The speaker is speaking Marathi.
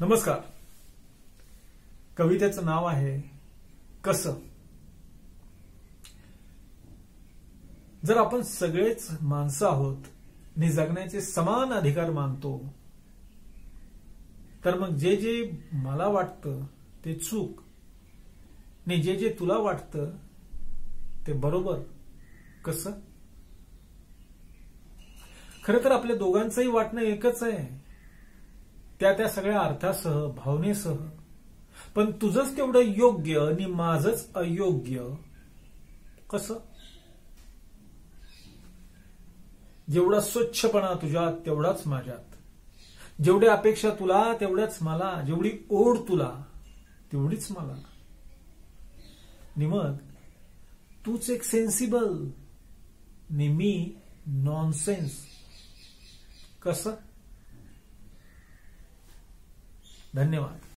नमस्कार. कवितेचं नाव आहे कसं. जर आपण सगळेच माणसं आहोत आणि जगण्याचे समान अधिकार मानतो, तर मग जे जे मला वाटतं ते चूक आणि जे जे तुला वाटतं ते बरोबर कसं. खरं तर आपल्या दोघांचंही वाटणं एकच आहे, त्या सगळ्या अर्थासह, भावनेसह. पण तुझंच तेवढं योग्य आणि माझंच अयोग्य कसं. जेवढा स्वच्छपणा तुझ्यात तेवढाच माझ्यात, जेवढ्या अपेक्षा तुला तेवढ्याच मला, जेवढी ओढ तुला तेवढीच मला. आणि मग तूच एक सेन्सिबल आणि मी नॉनसेन्स कसं. धन्यवाद.